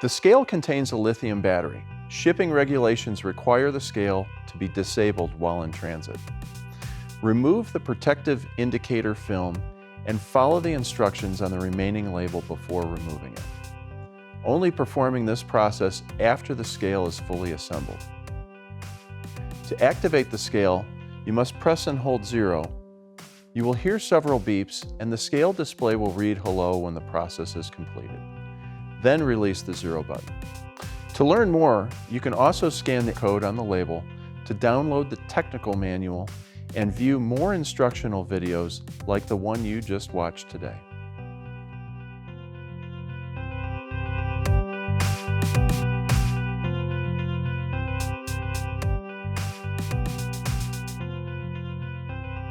The scale contains a lithium battery. Shipping regulations require the scale to be disabled while in transit. Remove the protective indicator film and follow the instructions on the remaining label before removing it. Only performing this process after the scale is fully assembled. To activate the scale, you must press and hold 0. You will hear several beeps, and the scale display will read hello when the process is completed. Then release the 0 button. To learn more, you can also scan the code on the label to download the technical manual and view more instructional videos like the one you just watched today.